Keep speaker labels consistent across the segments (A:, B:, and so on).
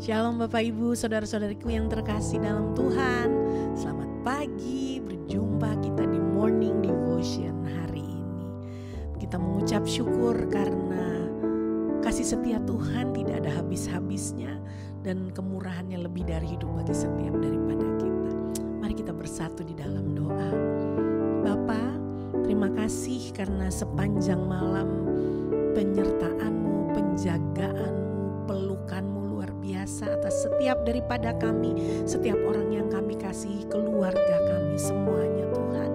A: Shalom Bapak Ibu, saudara-saudariku yang terkasih dalam Tuhan. Selamat pagi, berjumpa kita di Morning Devotion hari ini. Kita mengucap syukur karena kasih setia Tuhan tidak ada habis-habisnya dan kemurahannya lebih dari hidup bagi setiap daripada kita. Mari kita bersatu di dalam doa. Bapa, terima kasih karena sepanjang malam penyertaan-Mu, penjagaan-Mu, pelukan-Mu luar biasa atas setiap daripada kami, setiap orang yang kami kasihi, keluarga kami semuanya Tuhan.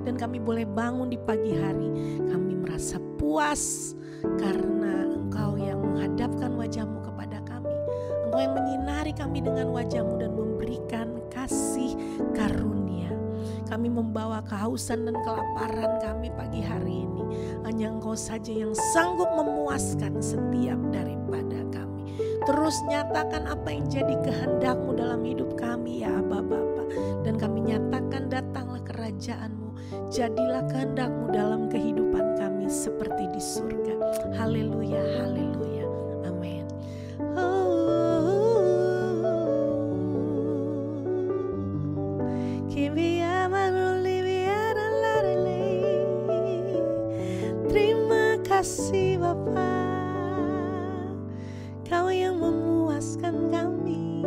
A: Dan kami boleh bangun di pagi hari, kami merasa puas karena Engkau yang menghadapkan wajah-Mu kepada kami. Engkau yang menyinari kami dengan wajah-Mu dan memberikan kasih karunia. Kami membawa kehausan dan kelaparan kami pagi hari ini. Hanya Engkau saja yang sanggup memuaskan setiap daripada kami. Terus nyatakan apa yang jadi kehendak-Mu dalam hidup kami ya Bapa. Dan kami nyatakan datanglah kerajaan-Mu. Jadilah kehendak-Mu dalam kehidupan kami seperti di surga. Haleluya, haleluya, amin. Terima kasih Bapa, Kau yang memuaskan kami,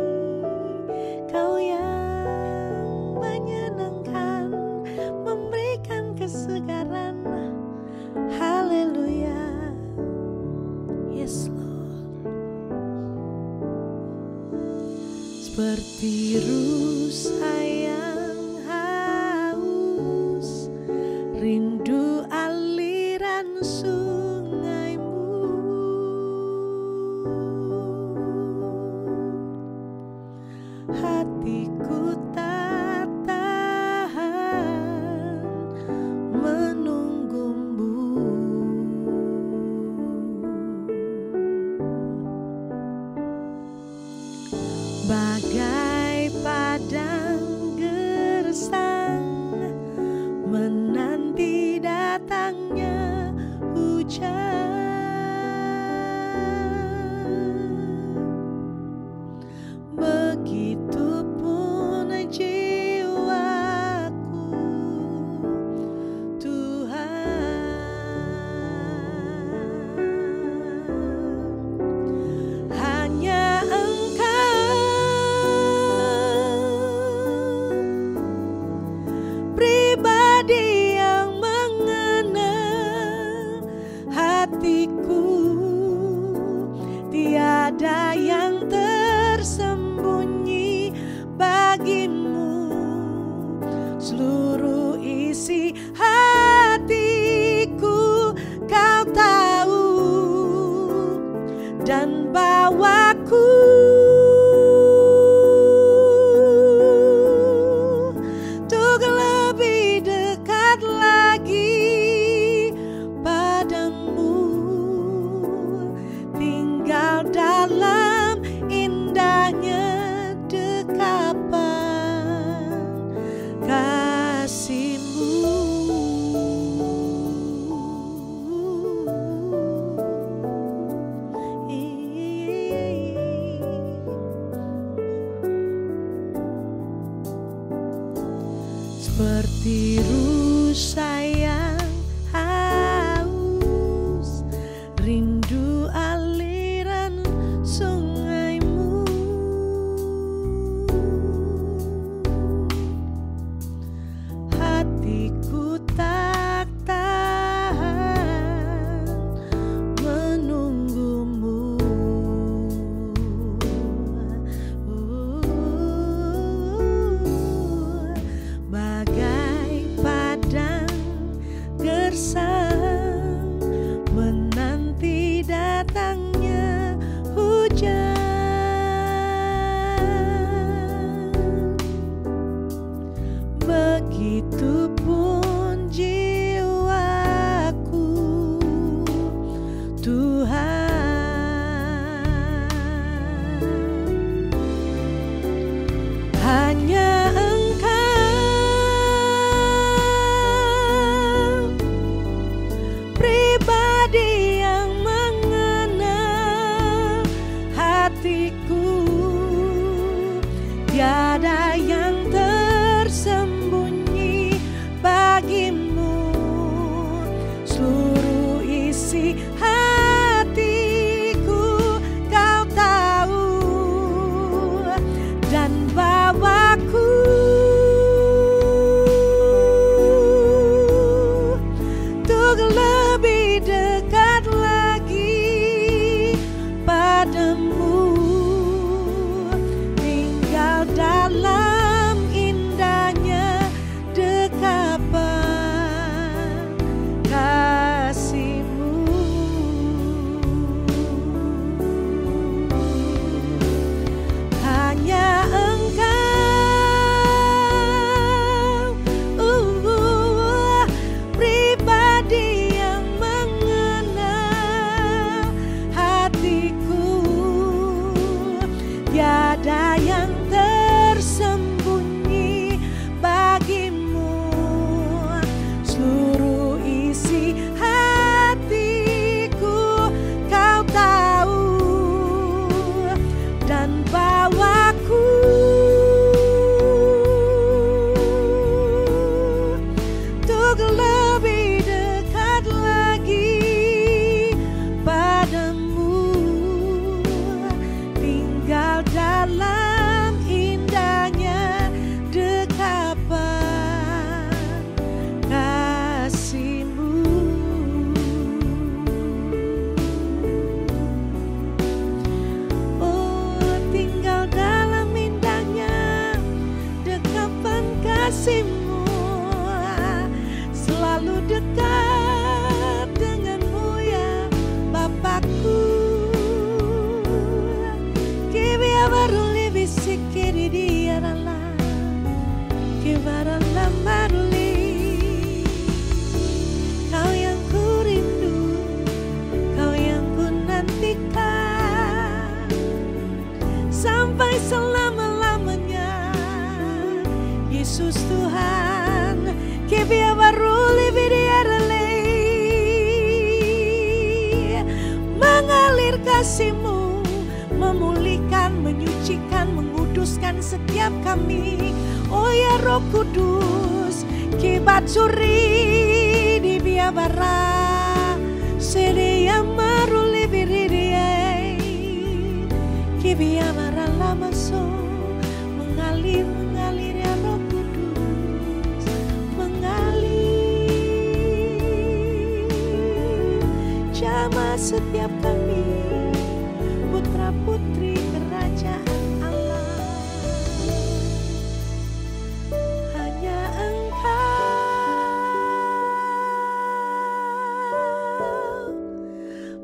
A: Kau yang menyenangkan, memberikan kesegaran. Haleluya, yes Lord. Seperti rusa yang haus, rindu aliran sungai-Mu. Hatiku tak tahan menunggu-Mu. Bagai padang gersang menanti datangnya hujan. Begitupun jiwaku Tuhan. Hanya Engkau pribadi yang mengenal hatiku. Tiada yang tersembunyi bagimu. Seluruh isi hatiku Kau tahu dan bawaku untuk lebih dekat lagi padamu. Tinggal dalam indahnya dekapan kasih-Mu. Seperti rusa yang haus, rindu aliran sungai-Mu. Hatiku tak tahan menunggu-Mu. Bagai padang tiada yang tersembunyi bagimu. Seluruh isi hatiku kau tahu, dan bawaku untuk lebih dekat lagi padamu, tinggal dalam indahnya dekapan kasih-Mu. Oh, tinggal dalam indahnya dekapan kasih-Mu, selalu dekat denganmu ya Bapakku. Kibia baruli bisikiri diarala, kibarala maruli. Kau yang ku rindu, kau yang ku nantikan sampai selama-lamanya, Yesus Tuhan. Kibia baruli bidiarale, mengalir kasih-Mu, memulihkan, menyucikan, menguduskan setiap kami. Oh ya Roh Kudus, kibat suri di biabara, sedia maruli biridiai, kibiabara lama so, mengalir ya Roh Kudus, mengalir, jamah setiap kami, putra putri kerajaan Allah. Hanya Engkau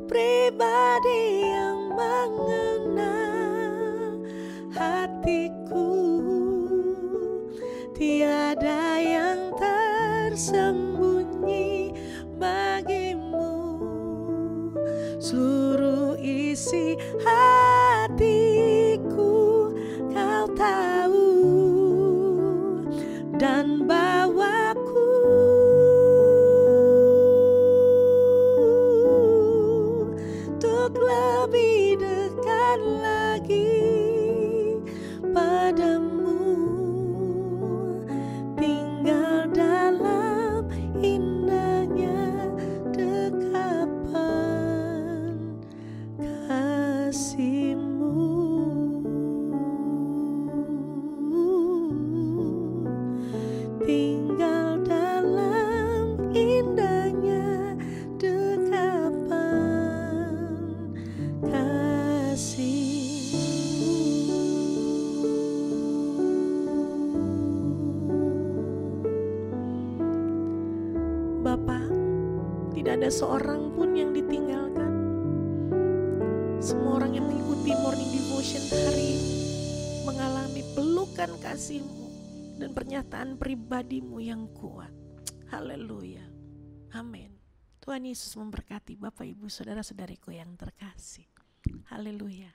A: pribadi yang mengenal hatiku, tiada yang tersembunyi bagimu. Seluruh isi hatiku kau tahu, dan bawaku untuk lebih dekat lagi padamu, tinggal dalam indahnya dekapan kasih-Mu. Tinggal dalam indahnya dekapan kasih-Mu. Bapa, tidak ada seorang pun yang ditinggalkan. Semua orang yang mengikuti Morning Devotion hari ini mengalami pelukan kasih-Mu dan pernyataan pribadi-Mu yang kuat. Haleluya. Amin. Tuhan Yesus memberkati Bapak, Ibu, saudara-saudariku yang terkasih. Haleluya.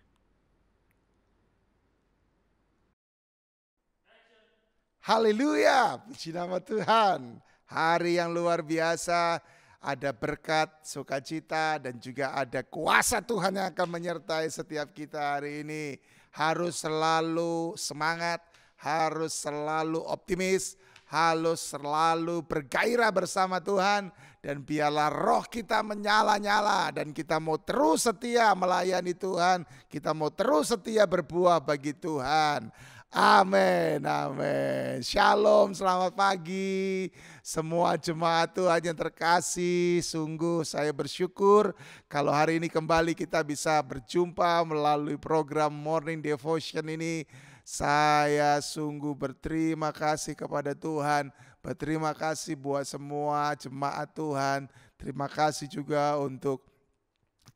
B: Haleluya, puji nama Tuhan. Hari yang luar biasa, ada berkat, sukacita, dan juga ada kuasa Tuhan yang akan menyertai setiap kita hari ini. Harus selalu semangat, harus selalu optimis, harus selalu bergairah bersama Tuhan. Dan biarlah roh kita menyala-nyala dan kita mau terus setia melayani Tuhan. Kita mau terus setia berbuah bagi Tuhan. Amin, amin. Shalom, selamat pagi semua jemaat Tuhan yang terkasih. Sungguh saya bersyukur kalau hari ini kembali kita bisa berjumpa melalui program Morning Devotion ini. Saya sungguh berterima kasih kepada Tuhan. Berterima kasih buat semua jemaat Tuhan. Terima kasih juga untuk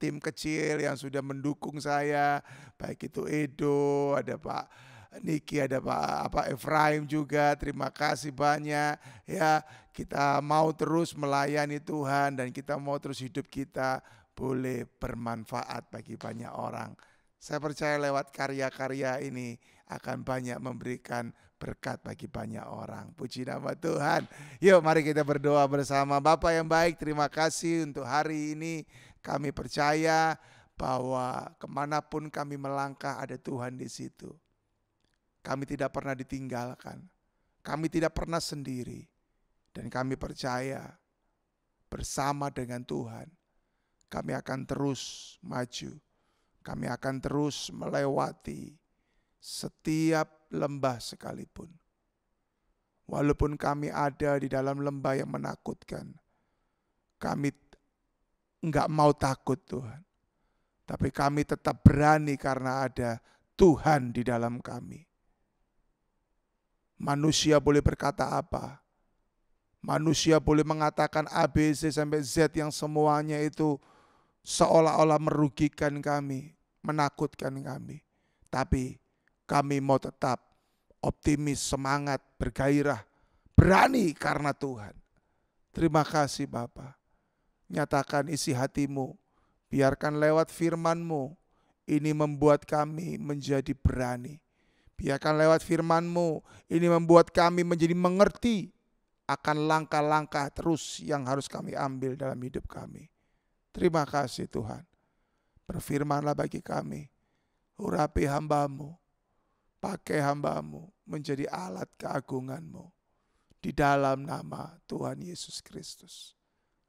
B: tim kecil yang sudah mendukung saya. Baik itu Edo, ada Pak Niki, ada Pak Efraim juga. Terima kasih banyak ya. Kita mau terus melayani Tuhan dan kita mau terus hidup kita boleh bermanfaat bagi banyak orang. Saya percaya lewat karya-karya ini akan banyak memberikan berkat bagi banyak orang. Puji nama Tuhan. Yuk mari kita berdoa bersama. Bapa yang baik, terima kasih untuk hari ini. Kami percaya bahwa kemanapun kami melangkah ada Tuhan di situ. Kami tidak pernah ditinggalkan. Kami tidak pernah sendiri. Dan kami percaya bersama dengan Tuhan kami akan terus maju. Kami akan terus melewati setiap lembah sekalipun. Walaupun kami ada di dalam lembah yang menakutkan, kami enggak mau takut Tuhan. Tapi kami tetap berani karena ada Tuhan di dalam kami. Manusia boleh berkata apa? Manusia boleh mengatakan A, B, C sampai Z yang semuanya itu seolah-olah merugikan kami, menakutkan kami. Tapi kami mau tetap optimis, semangat, bergairah, berani karena Tuhan. Terima kasih Bapa. Nyatakan isi hatimu, biarkan lewat firman-Mu ini membuat kami menjadi berani. Biarkan lewat firman-Mu ini membuat kami menjadi mengerti akan langkah-langkah terus yang harus kami ambil dalam hidup kami. Terima kasih Tuhan. Berfirmanlah bagi kami. Urapi hamba-Mu. Pakai hamba-Mu menjadi alat keagungan-Mu. Di dalam nama Tuhan Yesus Kristus.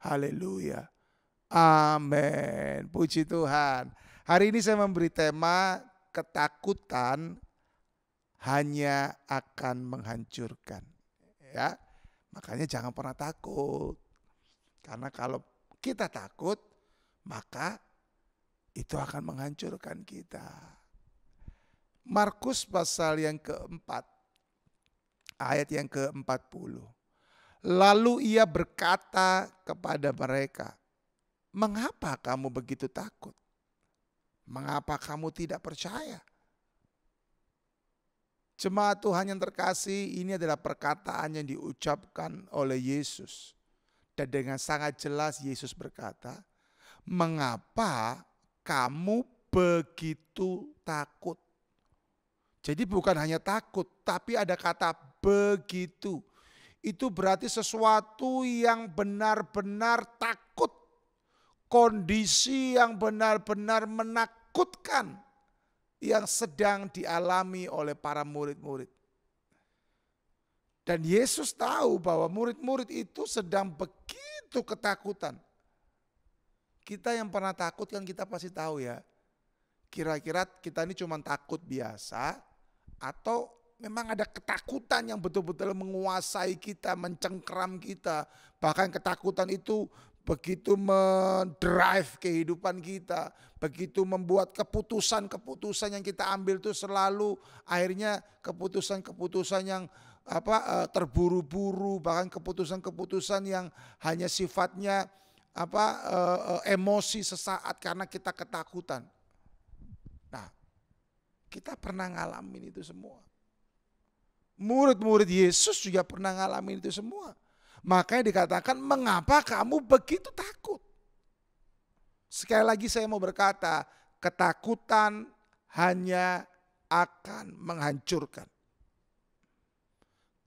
B: Haleluya. Amin. Puji Tuhan. Hari ini saya memberi tema ketakutan hanya akan menghancurkan. Ya. Makanya jangan pernah takut. Karena kalau kita takut, maka itu akan menghancurkan kita. Markus pasal yang keempat, ayat yang ke-40. Lalu ia berkata kepada mereka, mengapa kamu begitu takut? Mengapa kamu tidak percaya? Jemaat Tuhan yang terkasih, ini adalah perkataan yang diucapkan oleh Yesus. Dan dengan sangat jelas Yesus berkata, mengapa kamu begitu takut? Jadi bukan hanya takut, tapi ada kata begitu. Itu berarti sesuatu yang benar-benar takut. Kondisi yang benar-benar menakutkan yang sedang dialami oleh para murid-murid. Dan Yesus tahu bahwa murid-murid itu sedang begitu ketakutan. Kita yang pernah takut kan kita pasti tahu ya. Kira-kira kita ini cuma takut biasa atau memang ada ketakutan yang betul-betul menguasai kita, mencengkeram kita. Bahkan ketakutan itu begitu mendrive kehidupan kita, begitu membuat keputusan-keputusan yang kita ambil itu selalu akhirnya keputusan-keputusan yang terburu-buru, bahkan keputusan-keputusan yang hanya sifatnya emosi sesaat karena kita ketakutan. Nah, kita pernah ngalamin itu semua. Murid-murid Yesus juga pernah ngalamin itu semua. Makanya dikatakan, mengapa kamu begitu takut? Sekali lagi saya mau berkata, ketakutan hanya akan menghancurkan.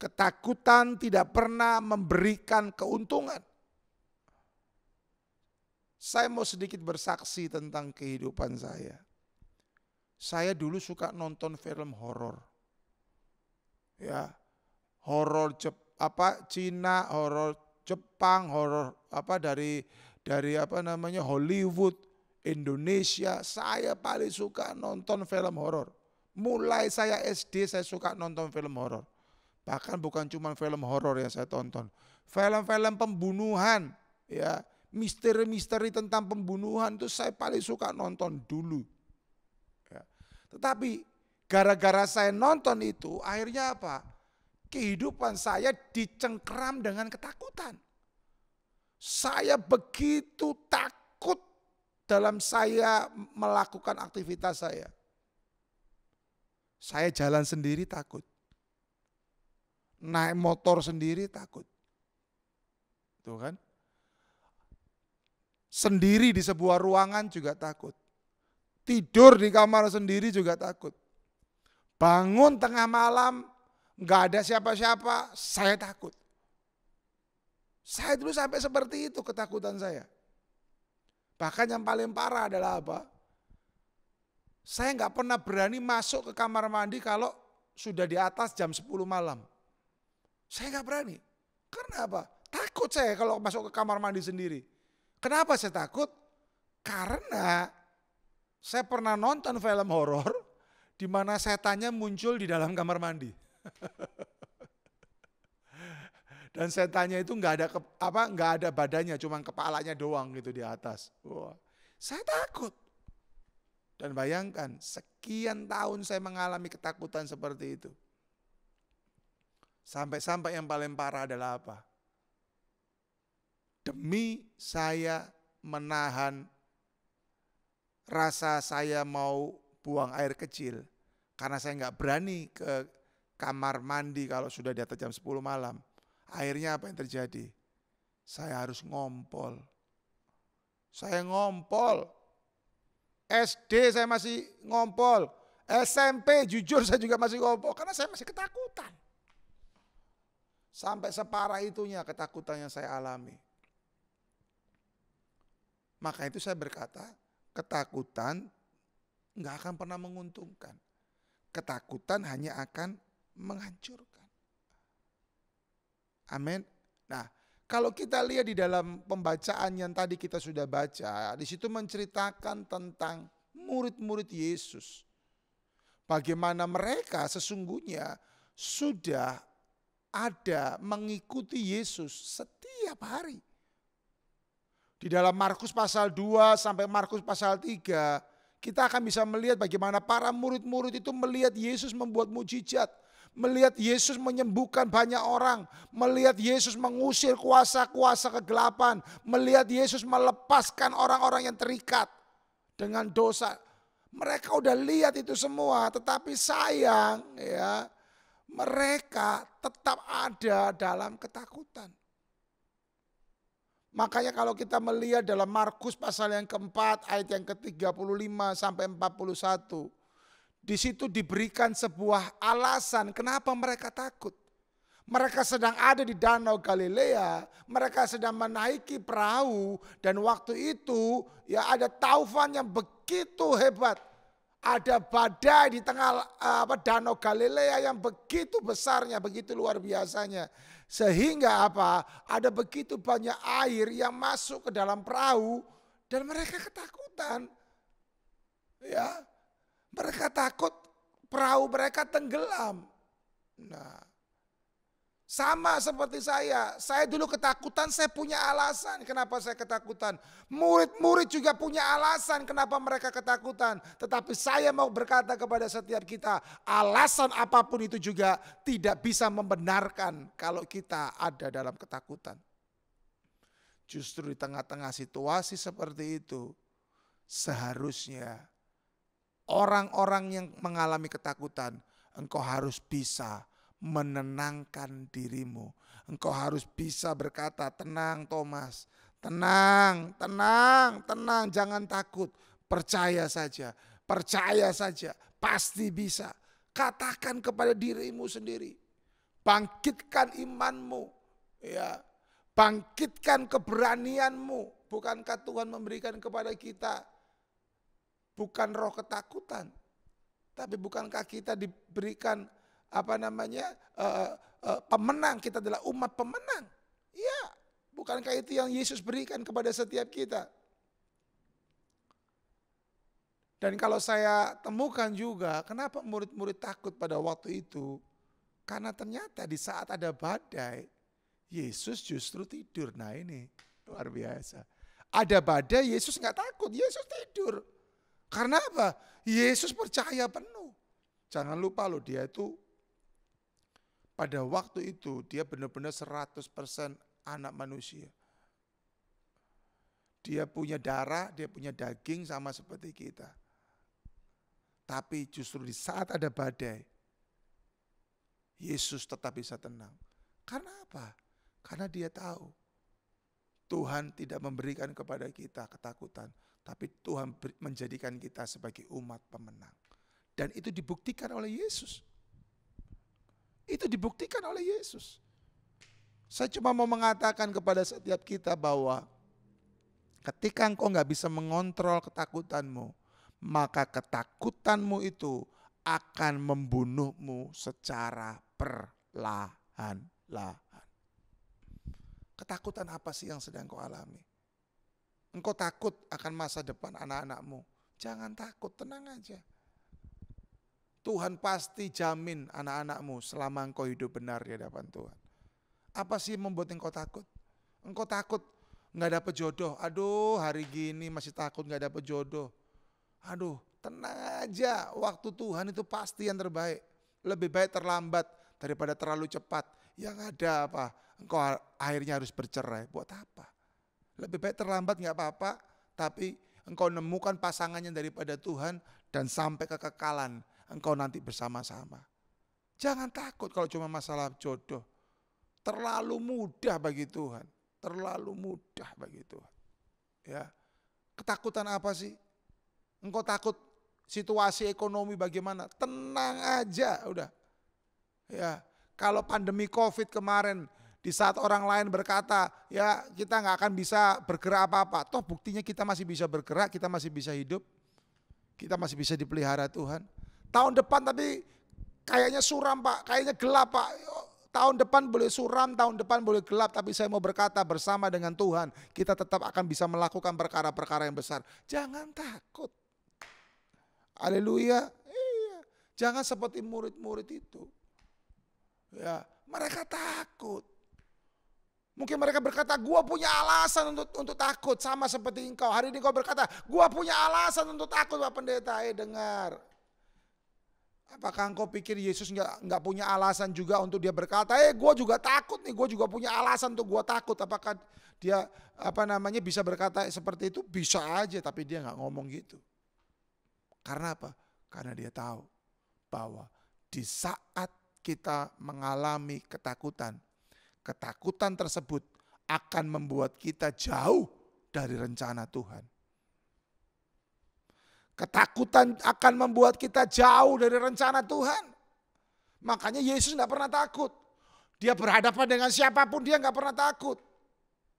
B: Ketakutan tidak pernah memberikan keuntungan. Saya mau sedikit bersaksi tentang kehidupan saya. Saya dulu suka nonton film horor. Ya, horor Cina, horor Jepang, horor dari Hollywood, Indonesia. Saya paling suka nonton film horor. Mulai saya SD saya suka nonton film horor. Bahkan bukan cuma film horor yang saya tonton. Film-film pembunuhan, ya, misteri-misteri tentang pembunuhan itu saya paling suka nonton dulu. Ya. Tetapi gara-gara saya nonton itu akhirnya apa? Kehidupan saya dicengkeram dengan ketakutan. Saya begitu takut dalam saya melakukan aktivitas saya. Saya jalan sendiri takut. Naik motor sendiri takut. Tuh kan? Sendiri di sebuah ruangan juga takut. Tidur di kamar sendiri juga takut. Bangun tengah malam, nggak ada siapa-siapa, saya takut. Saya dulu sampai seperti itu ketakutan saya. Bahkan yang paling parah adalah apa? Saya nggak pernah berani masuk ke kamar mandi kalau sudah di atas jam 10 malam. Saya nggak berani. Karena apa? Takut saya kalau masuk ke kamar mandi sendiri. Kenapa saya takut? Karena saya pernah nonton film horor di mana setannya muncul di dalam kamar mandi. Dan setannya itu nggak ada badannya, cuma kepalanya doang gitu di atas. Wah, saya takut. Dan bayangkan, sekian tahun saya mengalami ketakutan seperti itu. Sampai-sampai yang paling parah adalah apa? Demi saya menahan rasa saya mau buang air kecil, karena saya nggak berani ke kamar mandi kalau sudah di atas jam 10 malam. Akhirnya apa yang terjadi? Saya harus ngompol. Saya ngompol. SD saya masih ngompol. SMP jujur saya juga masih ngompol karena saya masih ketakutan. Sampai separah itunya ketakutan yang saya alami. Maka itu saya berkata, ketakutan nggak akan pernah menguntungkan. Ketakutan hanya akan menghancurkan. Amin. Nah, kalau kita lihat di dalam pembacaan yang tadi kita sudah baca, di situ menceritakan tentang murid-murid Yesus. Bagaimana mereka sesungguhnya sudah ada mengikuti Yesus setiap hari. Di dalam Markus pasal 2 sampai Markus pasal 3, kita akan bisa melihat bagaimana para murid-murid itu melihat Yesus membuat mujizat. Melihat Yesus menyembuhkan banyak orang. Melihat Yesus mengusir kuasa-kuasa kegelapan. Melihat Yesus melepaskan orang-orang yang terikat dengan dosa. Mereka udah lihat itu semua, tetapi sayang ya, mereka tetap ada dalam ketakutan. Makanya kalau kita melihat dalam Markus pasal yang keempat ayat yang ke-35 sampai 41. Di situ diberikan sebuah alasan kenapa mereka takut. Mereka sedang ada di Danau Galilea, mereka sedang menaiki perahu dan waktu itu ya ada taufan yang begitu hebat. Ada badai di tengah Danau Galilea yang begitu besarnya, begitu luar biasanya. Sehingga apa? Ada begitu banyak air yang masuk ke dalam perahu dan mereka ketakutan. Ya, mereka takut perahu mereka tenggelam. Nah, sama seperti saya dulu ketakutan, saya punya alasan kenapa saya ketakutan. Murid-murid juga punya alasan kenapa mereka ketakutan. Tetapi saya mau berkata kepada setiap kita, alasan apapun itu juga tidak bisa membenarkan kalau kita ada dalam ketakutan. Justru di tengah-tengah situasi seperti itu, seharusnya orang-orang yang mengalami ketakutan, engkau harus bisa menenangkan dirimu. Engkau harus bisa berkata, tenang Thomas, tenang, jangan takut. Percaya saja, pasti bisa. Katakan kepada dirimu sendiri, bangkitkan imanmu, ya, bangkitkan keberanianmu. Bukankah Tuhan memberikan kepada kita bukan roh ketakutan, tapi bukankah kita diberikan pemenang, kita adalah umat pemenang. Ya, bukankah itu yang Yesus berikan kepada setiap kita? Dan kalau saya temukan juga, kenapa murid-murid takut pada waktu itu? Karena ternyata di saat ada badai, Yesus justru tidur. Nah ini luar biasa. Ada badai, Yesus nggak takut, Yesus tidur. Karena apa? Yesus percaya penuh. Jangan lupa loh, dia itu pada waktu itu dia benar-benar 100% anak manusia. Dia punya darah, dia punya daging sama seperti kita. Tapi justru di saat ada badai, Yesus tetap bisa tenang. Karena apa? Karena dia tahu Tuhan tidak memberikan kepada kita ketakutan, tapi Tuhan menjadikan kita sebagai umat pemenang. Dan itu dibuktikan oleh Yesus. Itu dibuktikan oleh Yesus. Saya cuma mau mengatakan kepada setiap kita bahwa ketika engkau gak bisa mengontrol ketakutanmu, maka ketakutanmu itu akan membunuhmu secara perlahan-lahan. Ketakutan apa sih yang sedang kau alami? Engkau takut akan masa depan anak-anakmu. Jangan takut, tenang aja. Tuhan pasti jamin anak-anakmu selama engkau hidup benar di hadapan Tuhan. Apa sih yang membuat engkau takut? Engkau takut gak dapet jodoh. Aduh, hari gini masih takut gak dapet jodoh. Aduh, tenang aja. Waktu Tuhan itu pasti yang terbaik. Lebih baik terlambat daripada terlalu cepat. Yang ada apa? Engkau akhirnya harus bercerai. Buat apa? Lebih baik terlambat gak apa-apa. Tapi engkau nemukan pasangannya daripada Tuhan. Dan sampai kekekalan engkau nanti bersama-sama. Jangan takut kalau cuma masalah jodoh. Terlalu mudah bagi Tuhan. Terlalu mudah bagi Tuhan. Ya. Ketakutan apa sih? Engkau takut situasi ekonomi bagaimana? Tenang aja udah. Ya. Kalau pandemi COVID kemarin, di saat orang lain berkata, ya kita gak akan bisa bergerak apa-apa. Toh buktinya kita masih bisa bergerak, kita masih bisa hidup. Kita masih bisa dipelihara Tuhan. Tahun depan tapi kayaknya suram Pak, kayaknya gelap Pak. Tahun depan boleh suram, tahun depan boleh gelap. Tapi saya mau berkata bersama dengan Tuhan, kita tetap akan bisa melakukan perkara-perkara yang besar. Jangan takut. Haleluya. Iya. Jangan seperti murid-murid itu. Ya, mereka takut. Mungkin mereka berkata, gua punya alasan untuk takut sama seperti engkau. Hari ini kau berkata, gua punya alasan untuk takut Pak Pendeta. Dengar. Apakah engkau pikir Yesus nggak punya alasan juga untuk dia berkata, gua juga takut nih, gua juga punya alasan untuk gua takut. Apakah dia bisa berkata seperti itu? Bisa aja, tapi dia nggak ngomong gitu. Karena apa? Karena dia tahu bahwa di saat kita mengalami ketakutan, ketakutan tersebut akan membuat kita jauh dari rencana Tuhan. Ketakutan akan membuat kita jauh dari rencana Tuhan. Makanya Yesus gak pernah takut. Dia berhadapan dengan siapapun dia gak pernah takut.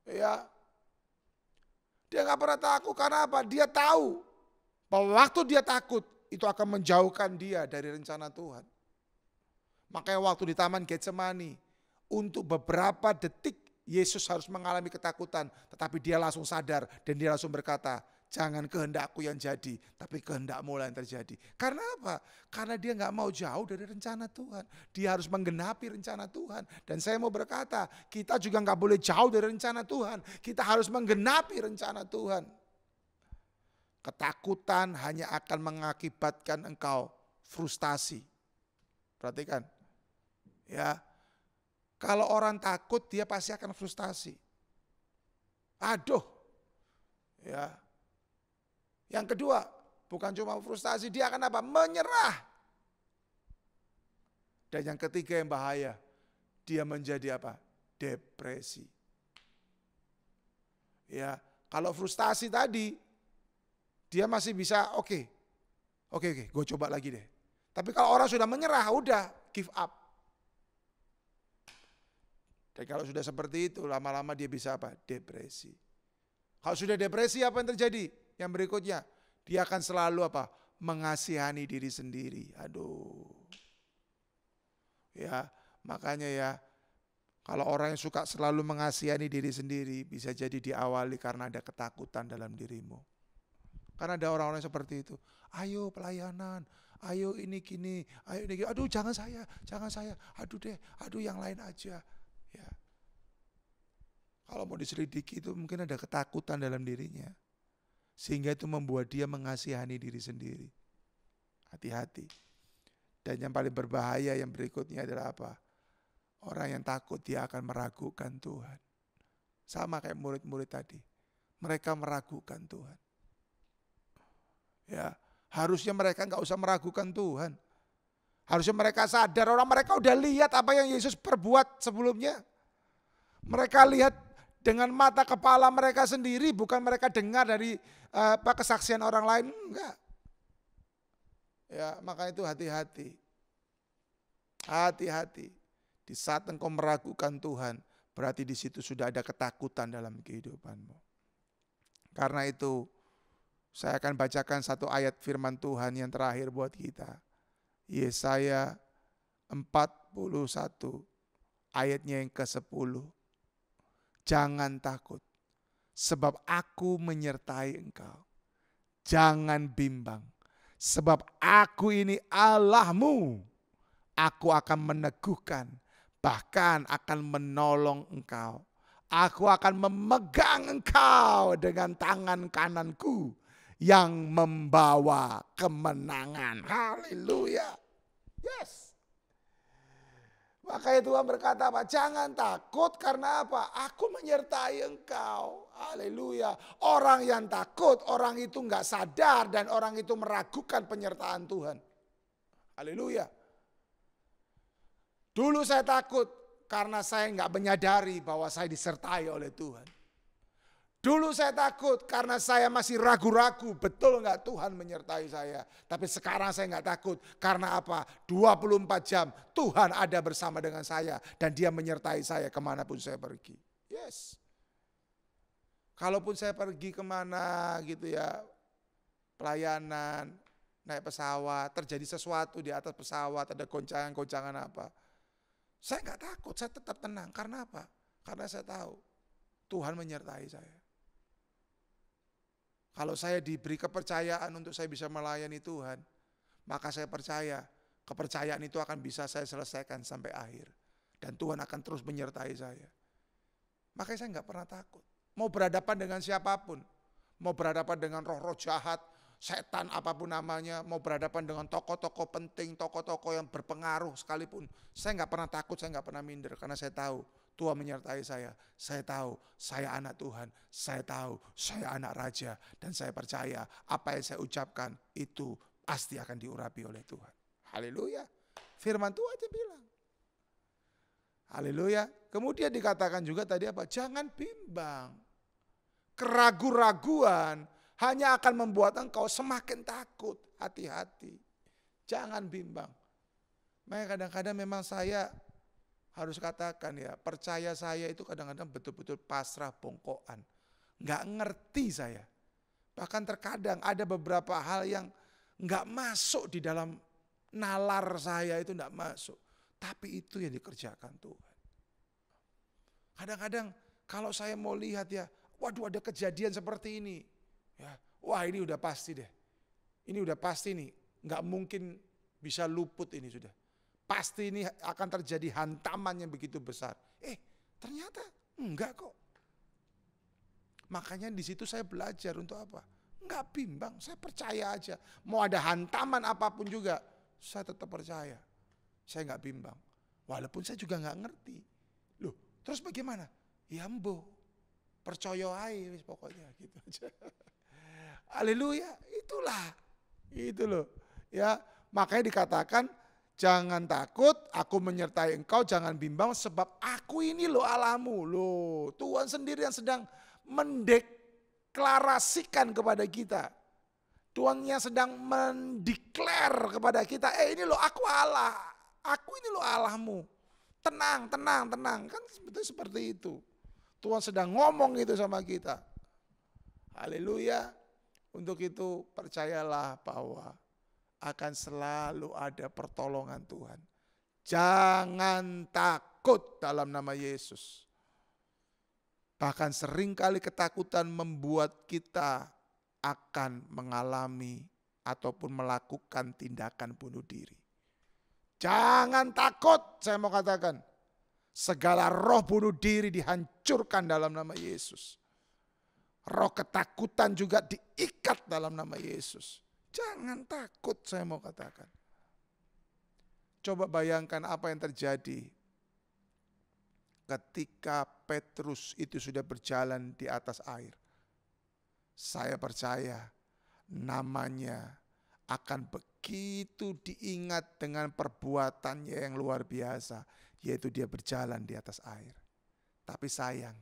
B: Ya. Dia gak pernah takut karena apa? Dia tahu bahwa waktu dia takut itu akan menjauhkan dia dari rencana Tuhan. Makanya waktu di Taman Getsemani, untuk beberapa detik Yesus harus mengalami ketakutan. Tetapi dia langsung sadar dan dia langsung berkata, jangan kehendakku yang jadi, tapi kehendakmu yang terjadi. Karena apa? Karena dia gak mau jauh dari rencana Tuhan. Dia harus menggenapi rencana Tuhan. Dan saya mau berkata, kita juga gak boleh jauh dari rencana Tuhan. Kita harus menggenapi rencana Tuhan. Ketakutan hanya akan mengakibatkan engkau frustasi. Perhatikan. Ya, kalau orang takut dia pasti akan frustasi. Aduh, ya. Yang kedua, bukan cuma frustasi, dia akan apa? Menyerah. Dan yang ketiga yang bahaya, dia menjadi apa? Depresi. Ya, kalau frustasi tadi, dia masih bisa oke, gue coba lagi deh. Tapi kalau orang sudah menyerah, udah give up. Dan kalau sudah seperti itu, lama-lama dia bisa apa? Depresi. Kalau sudah depresi, apa yang terjadi? Yang berikutnya, dia akan selalu apa? Mengasihani diri sendiri. Aduh. Ya, makanya ya, kalau orang yang suka selalu mengasihani diri sendiri, bisa jadi diawali karena ada ketakutan dalam dirimu. Karena ada orang-orang seperti itu. Ayo pelayanan, ayo ini gini, ayo ini gini. Aduh jangan saya, aduh yang lain aja. Ya. Kalau mau diselidiki itu mungkin ada ketakutan dalam dirinya. Sehingga itu membuat dia mengasihani diri sendiri. Hati-hati. Dan yang paling berbahaya yang berikutnya adalah apa? Orang yang takut dia akan meragukan Tuhan. Sama kayak murid-murid tadi. Mereka meragukan Tuhan. Ya, harusnya mereka nggak usah meragukan Tuhan. Harusnya mereka sadar, orang mereka udah lihat apa yang Yesus perbuat sebelumnya. Mereka lihat dengan mata kepala mereka sendiri, bukan mereka dengar dari kesaksian orang lain, enggak. Ya, maka itu hati-hati. Hati-hati. Di saat engkau meragukan Tuhan, berarti di situ sudah ada ketakutan dalam kehidupanmu. Karena itu, saya akan bacakan satu ayat firman Tuhan yang terakhir buat kita. Yesaya 41, ayatnya yang ke-10. Jangan takut, sebab aku menyertai engkau. Jangan bimbang, sebab aku ini Allahmu. Aku akan meneguhkan, bahkan akan menolong engkau. Aku akan memegang engkau dengan tangan kananku yang membawa kemenangan. Haleluya. Yes. Makanya Tuhan berkata apa? Jangan takut karena apa? Aku menyertai engkau. Haleluya. Orang yang takut, orang itu enggak sadar dan orang itu meragukan penyertaan Tuhan. Haleluya. Dulu saya takut karena saya enggak menyadari bahwa saya disertai oleh Tuhan. Dulu saya takut karena saya masih ragu-ragu, betul enggak Tuhan menyertai saya. Tapi sekarang saya enggak takut, karena apa? 24 jam Tuhan ada bersama dengan saya dan Dia menyertai saya kemanapun saya pergi. Yes. Kalaupun saya pergi kemana gitu ya, pelayanan, naik pesawat, terjadi sesuatu di atas pesawat, ada goncangan-goncangan apa. Saya enggak takut, saya tetap tenang. Karena apa? Karena saya tahu Tuhan menyertai saya. Kalau saya diberi kepercayaan untuk saya bisa melayani Tuhan, maka saya percaya kepercayaan itu akan bisa saya selesaikan sampai akhir. Dan Tuhan akan terus menyertai saya. Makanya saya enggak pernah takut. Mau berhadapan dengan siapapun, mau berhadapan dengan roh-roh jahat, setan apapun namanya, mau berhadapan dengan tokoh-tokoh penting, tokoh-tokoh yang berpengaruh sekalipun, saya enggak pernah takut, saya enggak pernah minder, karena saya tahu Tuhan menyertai saya tahu saya anak Tuhan, saya tahu saya anak raja, dan saya percaya apa yang saya ucapkan itu pasti akan diurapi oleh Tuhan. Haleluya. Firman Tuhan aja bilang. Haleluya. Kemudian dikatakan juga tadi apa? Jangan bimbang. Keraguan-raguan hanya akan membuat engkau semakin takut. Hati-hati. Jangan bimbang. Makanya kadang-kadang memang saya harus katakan ya, percaya saya itu kadang-kadang betul-betul pasrah bongkoan. Nggak ngerti saya. Bahkan terkadang ada beberapa hal yang nggak masuk di dalam nalar saya, itu nggak masuk. Tapi itu yang dikerjakan Tuhan. Kadang-kadang kalau saya mau lihat ya, waduh ada kejadian seperti ini. Ya, wah ini udah pasti deh. Ini udah pasti nih, nggak mungkin bisa luput ini sudah. Pasti ini akan terjadi hantaman yang begitu besar. Ternyata enggak kok. Makanya di situ saya belajar untuk apa? Enggak bimbang, saya percaya aja. Mau ada hantaman apapun juga, saya tetap percaya. Saya enggak bimbang. Walaupun saya juga enggak ngerti. Loh, terus bagaimana? Ya mbo, percaya aja pokoknya gitu aja. Haleluya, itulah. Itu loh. Ya, makanya dikatakan jangan takut, aku menyertai engkau, jangan bimbang sebab aku ini loh Allahmu. Loh, Tuhan sendiri yang sedang mendeklarasikan kepada kita. Tuhan yang sedang mendeklar kepada kita, ini loh aku Allah. Aku ini loh Allahmu. Tenang, tenang, tenang. Kan sebetulnya seperti itu. Tuhan sedang ngomong itu sama kita. Haleluya. Untuk itu percayalah bahwa akan selalu ada pertolongan Tuhan. Jangan takut dalam nama Yesus. Bahkan seringkali ketakutan membuat kita akan mengalami ataupun melakukan tindakan bunuh diri. Jangan takut, saya mau katakan. Segala roh bunuh diri dihancurkan dalam nama Yesus. Roh ketakutan juga diikat dalam nama Yesus. Jangan takut, saya mau katakan. Coba bayangkan apa yang terjadi ketika Petrus itu sudah berjalan di atas air. Saya percaya namanya akan begitu diingat dengan perbuatannya yang luar biasa, yaitu dia berjalan di atas air. Tapi sayang,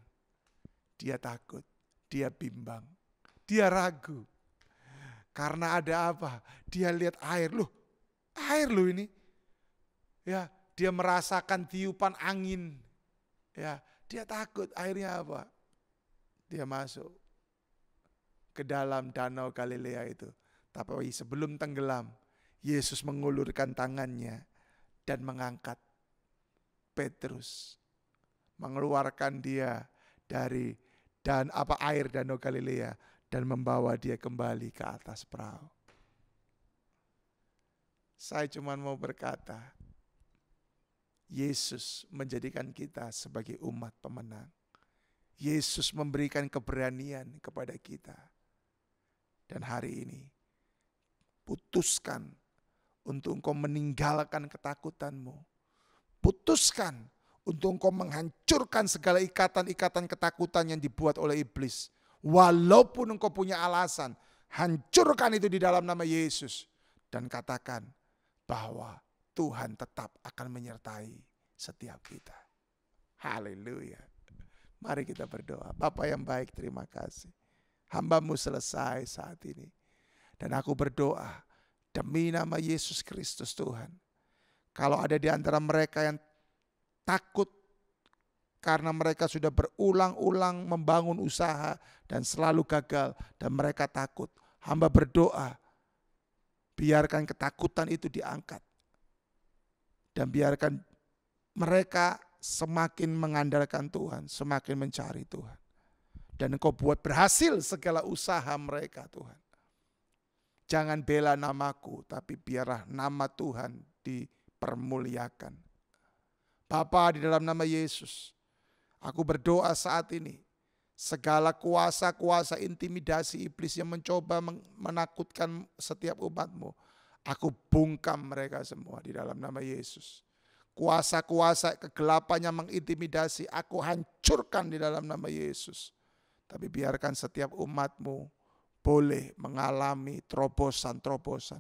B: dia takut, dia bimbang, dia ragu. Karena ada apa? Dia lihat air loh ini. Ya, dia merasakan tiupan angin. Ya, dia takut. Akhirnya apa? Dia masuk ke dalam danau Galilea itu. Tapi sebelum tenggelam, Yesus mengulurkan tangannya dan mengangkat Petrus, mengeluarkan dia dari air danau Galilea dan membawa dia kembali ke atas perahu. Saya cuma mau berkata, Yesus menjadikan kita sebagai umat pemenang. Yesus memberikan keberanian kepada kita. Dan hari ini, putuskan untuk engkau meninggalkan ketakutanmu. Putuskan untuk engkau menghancurkan segala ikatan-ikatan ketakutan yang dibuat oleh iblis. Walaupun engkau punya alasan, hancurkan itu di dalam nama Yesus. Dan katakan bahwa Tuhan tetap akan menyertai setiap kita. Haleluya. Mari kita berdoa. Bapa yang baik, terima kasih. Hamba-Mu selesai saat ini. Dan aku berdoa demi nama Yesus Kristus Tuhan. Kalau ada di antara mereka yang takut karena mereka sudah berulang-ulang membangun usaha dan selalu gagal dan mereka takut. Hamba berdoa, biarkan ketakutan itu diangkat. Dan biarkan mereka semakin mengandalkan Tuhan, semakin mencari Tuhan. Dan Engkau buat berhasil segala usaha mereka Tuhan. Jangan bela namaku, tapi biarlah nama Tuhan dipermuliakan. Bapa, di dalam nama Yesus, aku berdoa saat ini, segala kuasa-kuasa intimidasi iblis yang mencoba menakutkan setiap umat-Mu, aku bungkam mereka semua di dalam nama Yesus. Kuasa-kuasa kegelapan yang mengintimidasi, aku hancurkan di dalam nama Yesus. Tapi biarkan setiap umat-Mu boleh mengalami terobosan-terobosan.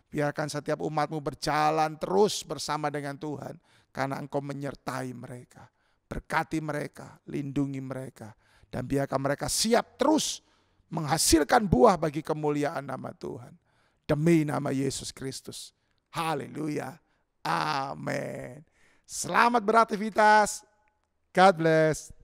B: Biarkan setiap umat-Mu berjalan terus bersama dengan Tuhan. Karena Engkau menyertai mereka. Berkati mereka, lindungi mereka. Dan biarkan mereka siap terus menghasilkan buah bagi kemuliaan nama Tuhan. Demi nama Yesus Kristus. Haleluya. Amin. Selamat beraktivitas. God bless.